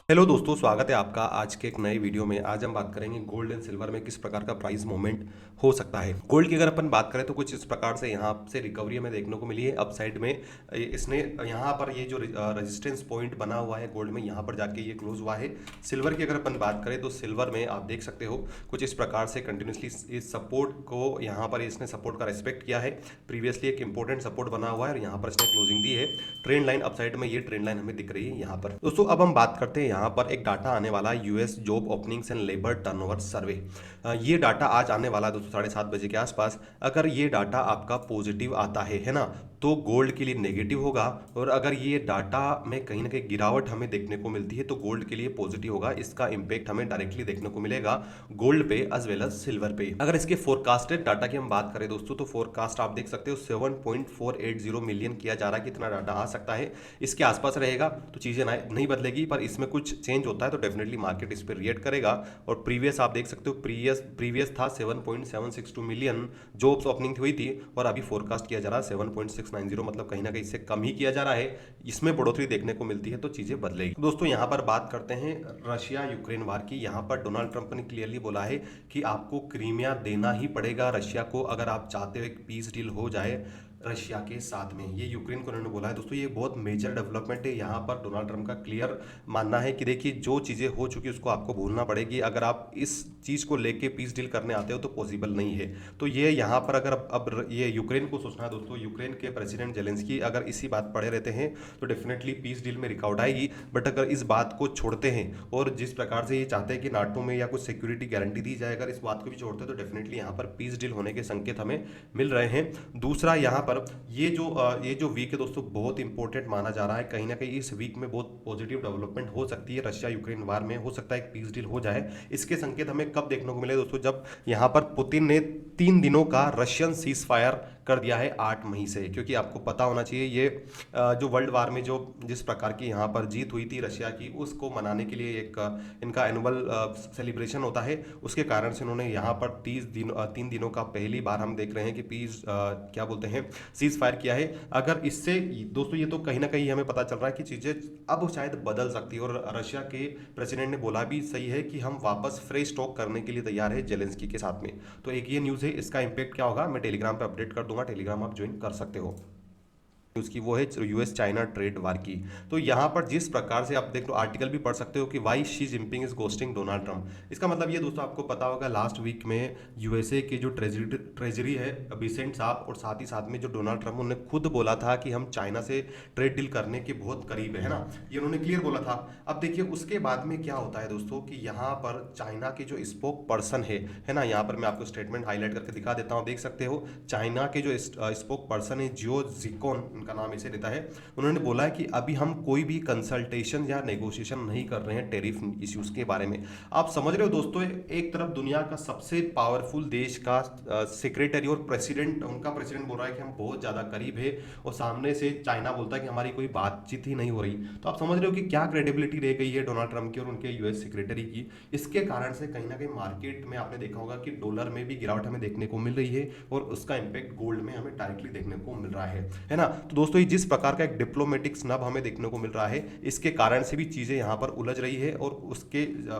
Hello दोस्तों, स्वागत है आपका आज के एक नए वीडियो में। आज हम बात करेंगे गोल्ड एंड सिल्वर में किस प्रकार का प्राइस मूवमेंट हो सकता है। गोल्ड की अगर अपन बात करें तो कुछ इस प्रकार से यहाँ से रिकवरी हमें देखने को मिली है अपसाइड में। इसने यहाँ पर ये जो रेजिस्टेंस पॉइंट बना हुआ है गोल्ड में, यहाँ पर जाके ये क्लोज हुआ है। सिल्वर की अगर अपन बात करें तो सिल्वर में आप देख सकते हो कुछ इस प्रकार से कंटिन्यूसली इस सपोर्ट को यहाँ पर इसने सपोर्ट का रेस्पेक्ट किया है। प्रीवियसली एक इंपॉर्टेंट सपोर्ट बना हुआ है और यहाँ पर इसने क्लोजिंग दी है। ट्रेंड लाइन अपसाइड में ये ट्रेंड लाइन हमें दिख रही है यहाँ पर। दोस्तों अब हम बात करते हैं, यहाँ पर एक डाटा आने वाला है US job openings and labour turnover survey. ये डाटा आज आने वाला है दोस्तों 7:30 बजे के आसपास। अगर ये डाटा आपका पॉजिटिव आता है ना, तो गोल्ड के लिए नेगेटिव होगा। और अगर ये डाटा में कहीं ना कहीं गिरावट हमें देखने को मिलती है तो गोल्ड के लिए पॉजिटिव होगा। इसका इंपैक्ट हमें डायरेक्टली देखने को मिलेगा गोल्ड पे एज वेल एज सिल्वर पे। अगर इसके फोरकास्टेड डाटा की हम बात करें दोस्तों, तो फोरकास्ट आप देख सकते हो 7.480 मिलियन किया जा रहा है, कितना डाटा आ सकता है। इसके आसपास रहेगा तो चीजें नहीं बदलेगी, पर इसमें कुछ चेंज होता है तो डेफिनेटली मार्केट इस पर रिएक्ट करेगा। और प्रीवियस आप देख सकते हो, प्रीवियस था 7.762 मिलियन जॉब्स ओपनिंग हुई थी, और अभी फोरकास्ट किया जा रहा है 7.690, मतलब कहीं ना कहीं इससे कम ही किया जा रहा है। इसमें बढ़ोतरी देखने को मिलती है तो चीजें बदलेगी। दोस्तों यहाँ पर बात करते हैं रशिया यूक्रेन वार की। यहाँ पर डोनाल्ड ट्रंप ने क्लियरली बोला है कि आपको क्रीमिया देना ही पड़ेगा रशिया को, अगर आप चाहते हो एक पीस डील हो जाए रशिया के साथ में। ये यूक्रेन को उन्होंने बोला है। दोस्तों ये बहुत मेजर डेवलपमेंट है। यहाँ पर डोनाल्ड ट्रंप का क्लियर मानना है कि देखिए, जो चीज़ें हो चुकी उसको आपको भूलना पड़ेगी। अगर आप इस चीज़ को लेके पीस डील करने आते हो तो पॉसिबल नहीं है। तो ये यहाँ पर अगर अब ये यूक्रेन को सोचना है दोस्तों। यूक्रेन के प्रेसिडेंट जेलेंस्की अगर इसी बात पड़े रहते हैं तो डेफिनेटली पीस डील में रिकॉर्ड आएगी। बट अगर इस बात को छोड़ते हैं और जिस प्रकार से ये चाहते हैं कि नाटो में या कुछ सिक्योरिटी गारंटी दी जाए, अगर इस बात को भी छोड़ते हैं तो डेफिनेटली यहाँ पर पीस डील होने के संकेत हमें मिल रहे हैं। दूसरा यहाँ पर ये जो वीक है दोस्तों, बहुत इंपॉर्टेंट माना जा रहा है। कहीं ना कहीं इस वीक में बहुत पॉजिटिव डेवलपमेंट हो सकती है रशिया यूक्रेन वार में। हो सकता है एक पीस डील हो जाए। इसके संकेत हमें कब देखने को मिले दोस्तों, जब यहाँ पर पुतिन ने 3 दिनों का रशियन सीज फायर कर दिया है 8 मई से। क्योंकि आपको पता होना चाहिए ये जो वर्ल्ड वार में जो जिस प्रकार की यहाँ पर जीत हुई थी रशिया की, उसको मनाने के लिए एक इनका एनुअल सेलिब्रेशन होता है। उसके कारण से उन्होंने यहाँ पर 3 दिनों का पहली बार हम देख रहे हैं कि पीस क्या बोलते हैं सीज फायर किया है। अगर इससे दोस्तों ये तो कहीं ना कहीं हमें पता चल रहा है कि चीज़ें अब शायद बदल सकती है। और रशिया के प्रेसिडेंट ने बोला भी सही है कि हम वापस फ्रेश टॉक करने के लिए तैयार है जेलेंस्की के साथ में। तो एक ये न्यूज़ है, इसका इंपैक्ट क्या होगा मैं टेलीग्राम पे अपडेट कर दूंगा। टेलीग्राम आप ज्वाइन कर सकते हो। उसकी वो है यूएस चाइना ट्रेड वार की। तो यहाँ पर जिस प्रकार से आप देख लो, आर्टिकल भी पढ़ सकते हो कि why Xi Jinping is ghosting Donald Trump. इसका मतलब ये दोस्तों आपको पता होगा, लास्ट वीक में यूएसए के जो ट्रेजरी है बिसेंट साहब, और साथ ही साथ में जो डोनाल्ड ट्रंप, उन्होंने खुद बोला था कि हम चाइना से ट्रेड डील करने के बहुत करीब है ना। ये उन्होंने क्लियर बोला था। अब देखिए उसके बाद में क्या होता है दोस्तों कि यहाँ पर चाइना के जो स्पोक पर्सन है ना, यहाँ पर मैं आपको स्टेटमेंट हाईलाइट करके दिखा देता हूँ, देख सकते हो। चाइना के जो स्पोक पर्सन है जियो जिकोन, उनका नाम ऐसे रहता है। उन्होंने बोला है कि अभी हम कोई भी कंसल्टेशन या नेगोशिएशन नहीं कर रहे हैं टैरिफ इश्यूज के बारे में। आप समझ रहे हो दोस्तों, एक तरफ दुनिया का सबसे पावरफुल देश का सेक्रेटरी और प्रेसिडेंट, उनका प्रेसिडेंट बोल रहा है कि हम बहुत ज्यादा करीब है, और सामने से चाइना बोलता है कि हमारी कोई बातचीत ही नहीं हो रही। तो आप समझ रहे हो कि क्या क्रेडिबिलिटी रह गई है डोनाल्ड ट्रंप की और उनके यूएस सेक्रेटरी की। इसके कारण से कहीं ना कहीं मार्केट में आपने देखा होगा कि डॉलर में भी गिरावट हमें देखने को मिल रही है, और उसका इंपैक्ट गोल्ड में हमें डायरेक्टली देखने को मिल रहा है ना। तो दोस्तों जिस प्रकार का एक डिप्लोमेटिक स्नब हमें देखने को मिल रहा है, इसके कारण से भी चीजें यहाँ पर उलझ रही है, और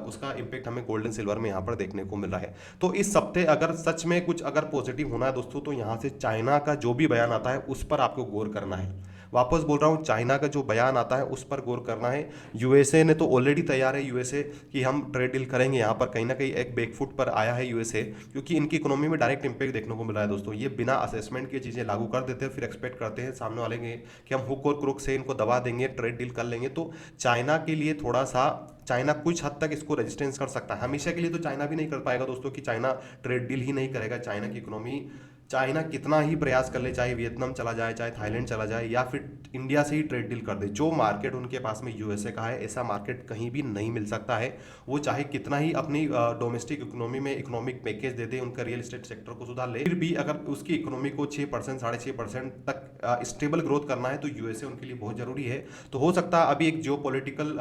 उसका इंपैक्ट हमें गोल्ड एंड सिल्वर में यहाँ पर देखने को मिल रहा है। तो इस हफ्ते अगर सच में कुछ अगर पॉजिटिव होना है दोस्तों, तो यहाँ से चाइना का जो भी बयान आता है उस पर आपको गौर करना है। वापस बोल रहा हूँ, चाइना का जो बयान आता है उस पर गौर करना है। यूएसए ने तो ऑलरेडी तैयार है, यूएसए कि हम ट्रेड डील करेंगे। यहाँ पर कहीं ना कहीं एक बैकफुट पर आया है यूएसए, क्योंकि इनकी इकोनॉमी में डायरेक्ट इंपैक्ट देखने को मिल रहा है दोस्तों। ये बिना असेसमेंट की चीजें लागू कर देते हैं, फिर एक्सपेक्ट करते हैं सामने वाले के कि हम हुक और क्रुक से इनको दबा देंगे, ट्रेड डील कर लेंगे। तो चाइना के लिए थोड़ा सा, चाइना कुछ हद तक इसको रेजिस्टेंस कर सकता है। हमेशा के लिए तो चाइना भी नहीं कर पाएगा दोस्तों कि चाइना ट्रेड डील ही नहीं करेगा। चाइना की इकोनॉमी, चाइना कितना ही प्रयास कर ले, चाहे वियतनाम चला जाए, चाहे थाईलैंड चला जाए, या फिर इंडिया से ही ट्रेड डील कर दे, जो मार्केट उनके पास में यूएसए का है, ऐसा मार्केट कहीं भी नहीं मिल सकता है। वो चाहे कितना ही अपनी डोमेस्टिक इकोनॉमी में इकोनॉमिक पैकेज दे दे, उनका रियल एस्टेट सेक्टर को सुधार ले, फिर भी अगर उसकी इकोनॉमी को 6% 6.5% तक स्टेबल ग्रोथ करना है तो यूएसए उनके लिए बहुत जरूरी है। तो हो सकता है अभी एक जियो पॉलिटिकल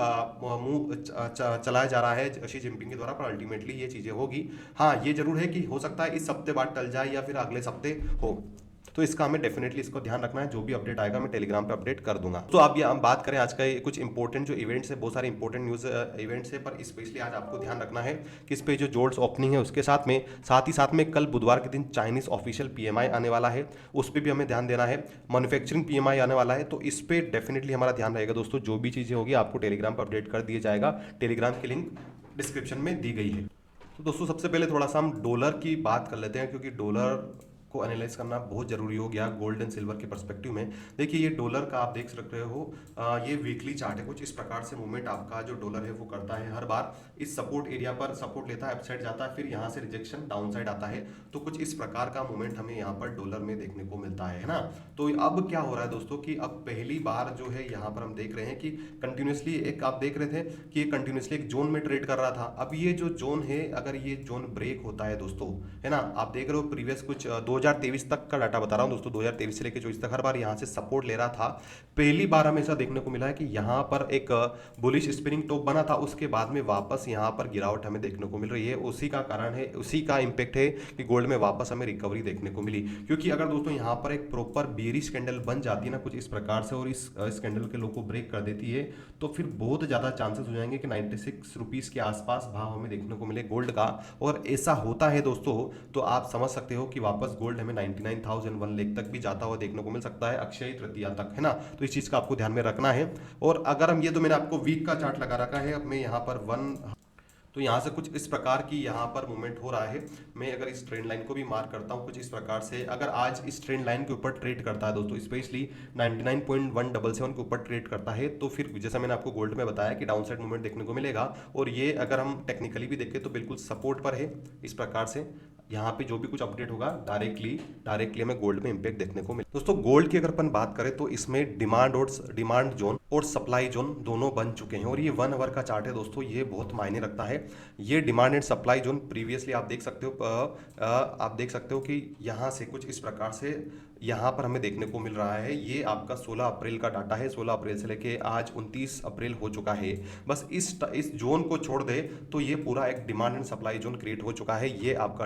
मूव चलाया जा रहा है शी जिनपिंग के द्वारा, पर अल्टीमेटली ये चीजें होगी। हाँ ये जरूर है कि हो सकता है इस हफ्ते बाद टल जाए या फिर अगले हफ्ते हो। तो इसका हमें डेफिनेटली इसको ध्यान रखना है। जो भी अपडेट आएगा मैं टेलीग्राम पे अपडेट कर दूंगा। तो अब हम बात करें आज का कुछ इंपॉर्टेंट जो इवेंट्स है, बहुत सारे इंपॉर्टेंट न्यूज इवेंट्स है, पर स्पेशली आज आपको ध्यान रखना है कि इस पे जो जोल्ट्स ओपनिंग है उसके साथ ही साथ में कल बुधवार के दिन चाइनीज ऑफिशियल पीएमआई आने वाला है, उस पर भी हमें ध्यान देना है। मैन्युफैक्चरिंग पीएमआई आने वाला है, तो इस पे डेफिनेटली हमारा ध्यान रहेगा दोस्तों। जो भी चीजें होगी आपको टेलीग्राम पर अपडेट कर दिया जाएगा। टेलीग्राम की लिंक डिस्क्रिप्शन में दी गई है। तो दोस्तों सबसे पहले थोड़ा सा हम डॉलर की बात कर लेते हैं, क्योंकि डॉलर को एनालाइज करना बहुत जरूरी हो गया गोल्ड एंड सिल्वर के पर्सपेक्टिव में। देखिए ये डॉलर का आप देख रहे हो, ये वीकली चार्ट है। कुछ इस प्रकार से मूवमेंट आपका जो डॉलर है वो करता है। हर बार इस सपोर्ट एरिया पर सपोर्ट लेता है, अपसाइड जाता है, फिर यहाँ से रिजेक्शन डाउनसाइड आता है। तो कुछ इस प्रकार का मूवमेंट हमें यहाँ पर डॉलर में देखने को मिलता है ना। तो अब क्या हो रहा है दोस्तों कि अब पहली बार जो है यहाँ पर हम देख रहे हैं कि कंटिन्यूसली एक आप देख रहे थे कि ये कंटिन्यूसली एक जोन में ट्रेड कर रहा था। अब ये जो जोन है, अगर ये जोन ब्रेक होता है दोस्तों, है ना, आप देख रहे हो प्रीवियस कुछ 2023 तक का डाटा बता रहा हूं दोस्तों, 2023 से लेकर 24 तक हर बार यहां से सपोर्ट ले रहा था। पहली बार हमें ऐसा देखने को मिला है कि यहां पर एक बुलिश स्पिनिंग टॉप बना था, उसके बाद में वापस यहां पर गिरावट हमें देखने को मिल रही है। उसी का कारण है, उसी का इंपैक्ट है कि गोल्ड में वापस हमें रिकवरी देखने को मिली। क्योंकि अगर दोस्तों यहां पर एक प्रॉपर बेरिश कैंडल बन जाती है ना कुछ इस प्रकार से, और इस कैंडल के लो को ब्रेक कर देती है, तो फिर बहुत ज्यादा चांसेस हो जाएंगे कि 96 रुपीज के आसपास भाव हमें देखने को मिले गोल्ड का। और ऐसा होता है दोस्तों तो आप समझ सकते हो कि वापस गोल्ड हमें 99,000 1 लाख तक भी जाता हुआ देखने को मिल सकता है, अक्षय तृतीया तक, है ना। तो इस चीज का आपको ध्यान में रखना है। और अगर हम ये, तो मैंने आपको वीक का चार्ट लगा रखा है, अब मैं यहाँ पर तो यहाँ से कुछ इस प्रकार की यहाँ पर मूवमेंट हो रहा है। मैं अगर इस ट्रेंड लाइन को भी मार्क करता हूँ कुछ इस प्रकार से, अगर आज इस ट्रेंड लाइन के ऊपर ट्रेड करता है दोस्तों, स्पेशली 99.177 के ऊपर ट्रेड करता है, तो फिर जैसा मैंने आपको गोल्ड में बताया कि डाउनसाइड मूवमेंट देखने को मिलेगा। और ये अगर हम टेक्निकली भी देखें तो बिल्कुल सपोर्ट पर है इस प्रकार से। यहाँ पे जो भी कुछ अपडेट होगा डायरेक्टली हमें गोल्ड में इंपैक्ट देखने को मिले। दोस्तों गोल्ड की अगर अपन बात करें तो इसमें डिमांड जोन और सप्लाई जोन दोनों बन चुके हैं, और ये 1 आवर का चार्ट है दोस्तों, ये बहुत मायने रखता है। ये demand and supply zone previously आप देख सकते हो कि यहाँ से कुछ इस प्रकार से यहाँ पर हमें देखने को मिल रहा है। ये आपका 16 अप्रैल का डाटा है, 16 अप्रैल से लेके आज 29 अप्रैल हो चुका है। बस इस जोन को छोड़ दे तो ये पूरा एक demand and supply zone create हो चुका है। ये आपका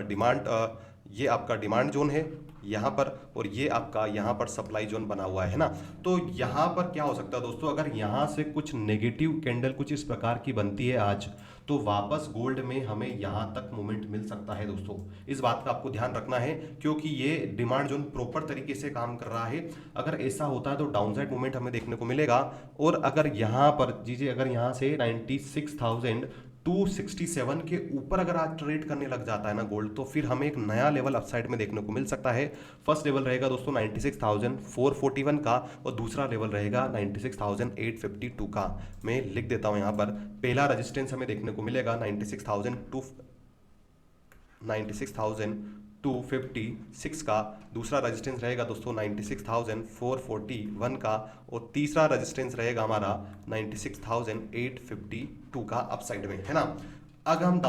डिमांड जोन है यहाँ पर, और ये आपका यहाँ पर सप्लाई जोन बना हुआ है ना। तो यहाँ पर क्या हो सकता है दोस्तों, अगर यहाँ से कुछ नेगेटिव कैंडल कुछ इस प्रकार की बनती है आज, तो वापस गोल्ड में हमें यहाँ तक मूवमेंट मिल सकता है दोस्तों। इस बात का आपको ध्यान रखना है, क्योंकि ये डिमांड जोन प्रॉपर तरीके से काम कर रहा है। अगर ऐसा होता है तो डाउनसाइड मूवमेंट हमें देखने को मिलेगा। और अगर यहाँ पर अगर यहाँ से 96,267 के ऊपर अगर आज ट्रेड करने लग जाता है ना गोल्ड, तो फिर हमें एक नया लेवल अपसाइड में देखने को मिल सकता है। फर्स्ट लेवल रहेगा दोस्तों 96,441 का, और दूसरा लेवल रहेगा 96,852 का। मैं लिख देता हूं यहाँ पर, पहला रेजिस्टेंस हमें देखने को मिलेगा 96,256 का, दूसरा रेजिस्टेंस रहेगा दोस्तों 96,441 का, और तीसरा रेजिस्टेंस रहेगा हमारा 96,852 का अपसाइड में, है ना। अगर हम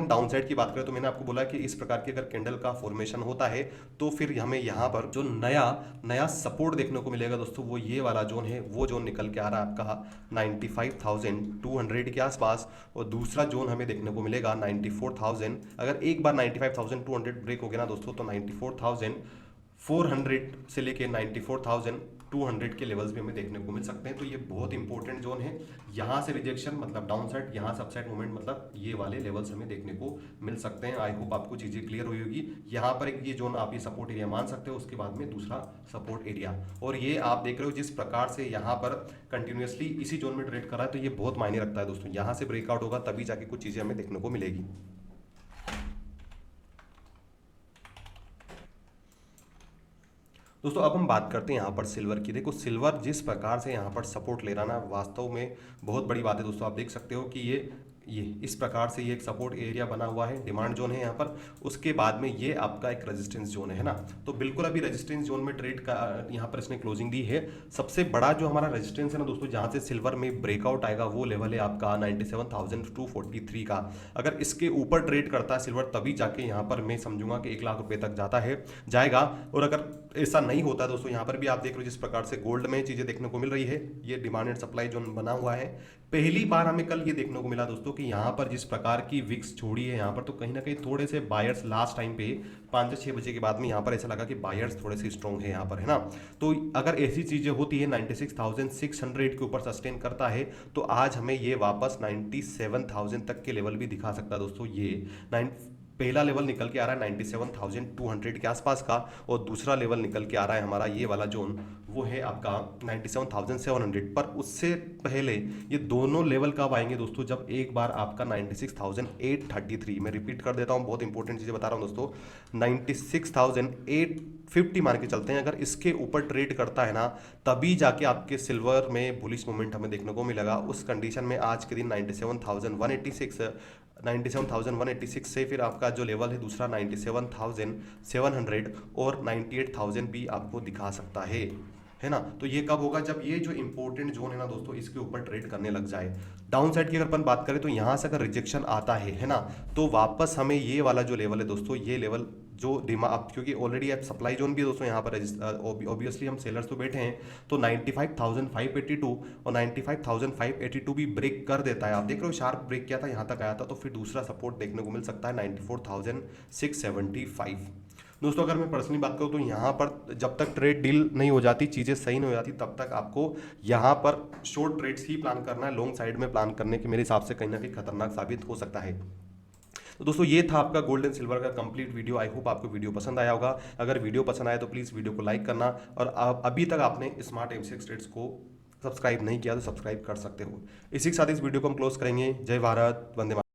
डाउन साइड की बात करें तो मैंने आपको बोला कि इस प्रकार की अगर कैंडल का फॉर्मेशन होता है तो फिर हमें यहाँ पर जो नया सपोर्ट देखने को मिलेगा दोस्तों, वो ये वाला जोन है, वो जोन निकल के आ रहा है आपका 95,200 के आसपास, और दूसरा जोन हमें देखने को मिलेगा 94,000। अगर एक बार 95,200 ब्रेक हो गया ना दोस्तों, तो 94,400 से लेके 94,200 के लेवल्स भी हमें देखने को मिल सकते हैं। तो ये बहुत इंपॉर्टेंट जोन है। यहाँ से रिजेक्शन मतलब डाउन साइड, यहाँ से अपसाइड मूवमेंट मतलब ये वाले लेवल्स हमें देखने को मिल सकते हैं। आई होप आपको चीजें क्लियर हुई होगी। यहाँ पर एक ये जोन आप ये सपोर्ट एरिया मान सकते हो, उसके बाद में दूसरा सपोर्ट एरिया, और ये आप देख रहे हो जिस प्रकार से यहाँ पर कंटिन्यूसली इसी जोन में ट्रेड कर रहा है, तो ये बहुत मायने रखता है दोस्तों। यहाँ से ब्रेकआउट होगा तभी जाके कुछ चीजें हमें देखने को मिलेगी। दोस्तों अब हम बात करते हैं यहाँ पर सिल्वर की। देखो सिल्वर जिस प्रकार से यहाँ पर सपोर्ट ले रहा ना, वास्तव में बहुत बड़ी बात है दोस्तों। आप देख सकते हो कि ये इस प्रकार से ये एक सपोर्ट एरिया बना हुआ है, डिमांड जोन है यहाँ पर, उसके बाद में ये आपका एक रेजिस्टेंस जोन है ना। तो बिल्कुल अभी रेजिस्टेंस जोन में ट्रेड का यहाँ पर इसने क्लोजिंग दी है। सबसे बड़ा जो हमारा रेजिस्टेंस है ना दोस्तों, जहाँ से सिल्वर में ब्रेकआउट आएगा, वो लेवल है आपका 97,243 का। अगर इसके ऊपर ट्रेड करता है सिल्वर, तभी जाके यहाँ पर मैं समझूंगा कि 1 लाख रुपए तक जाएगा। और अगर ऐसा नहीं होता दोस्तों, यहाँ पर भी आप देख रहे हो जिस प्रकार से गोल्ड में चीजें देखने को मिल रही है, ये डिमांड एंड सप्लाई जोन बना हुआ है। पहली बार हमें कल ये देखने को मिला दोस्तों दोस्तों कि यहाँ पर जिस प्रकार की विक्स छोड़ी है यहाँ पर, तो कहीं ना कहीं थोड़े से बायर्स लास्ट टाइम पे 5 से 6 बजे के बाद में यहाँ पर ऐसा लगा कि बायर्स थोड़े से स्ट्रॉन्ग है यहाँ पर, है ना। तो अगर ऐसी चीज़ें होती है 96,600 के ऊपर सस्टेन करता है तो आज हमें ये वापस 97,000 तक के लेवल भी दिखा सकता है दोस्तों। ये पहला लेवल निकल के आ रहा है 97,200 के आसपास का, और दूसरा लेवल निकल के आ रहा है हमारा ये वाला जोन, वो है आपका 97,700। पर उससे पहले ये दोनों लेवल कब आएंगे दोस्तों, जब एक बार आपका 96,833, मैं रिपीट कर देता हूँ, बहुत इंपॉर्टेंट चीज़ें बता रहा हूँ दोस्तों, 96,850 मान के चलते हैं, अगर इसके ऊपर ट्रेड करता है ना तभी जाके आपके सिल्वर में बुलिश मोमेंट हमें देखने को मिलेगा। उस कंडीशन में आज के दिन 97,186 से फिर आपका जो लेवल है दूसरा 97,700 और 98,000 भी आपको दिखा सकता है ना। तो ये कब होगा, जब ये जो इंपॉर्टेंट जोन है ना दोस्तों इसके ऊपर ट्रेड करने लग जाए। डाउन साइड की अगर अपन बात करें तो यहाँ से अगर रिजेक्शन आता है ना, तो वापस हमें ये वाला जो लेवल है दोस्तों, ये लेवल जो डिमांड, क्योंकि ऑलरेडी आप सप्लाई जोन भी है दोस्तों यहाँ पर, ऑब्वियसली हम सेलर्स तो बैठे हैं, तो 95,582 और 95,582 भी ब्रेक कर देता है। आप देख रहे हो शार्प ब्रेक किया था, यहाँ तक आया था, तो फिर दूसरा सपोर्ट देखने को मिल सकता है 94,675। दोस्तों अगर मैं पर्सनली बात करूँ तो यहाँ पर जब तक ट्रेड डील नहीं हो जाती, चीज़ें सही नहीं हो जाती, तब तक आपको यहाँ पर शॉर्ट ट्रेड्स ही प्लान करना है। लॉन्ग साइड में प्लान करने के मेरे हिसाब से कहीं ना कहीं खतरनाक साबित हो सकता है। तो दोस्तों ये था आपका गोल्ड एंड सिल्वर का कंप्लीट वीडियो। आई होप आपको वीडियो पसंद आया होगा। अगर वीडियो पसंद आया तो प्लीज़ वीडियो को लाइक करना, और अभी तक आपने स्मार्ट MCX ट्रेड्स को सब्सक्राइब नहीं किया तो सब्सक्राइब कर सकते हो। इसी के साथ इस वीडियो को हम क्लोज करेंगे। जय भारत, वंदे मातरम।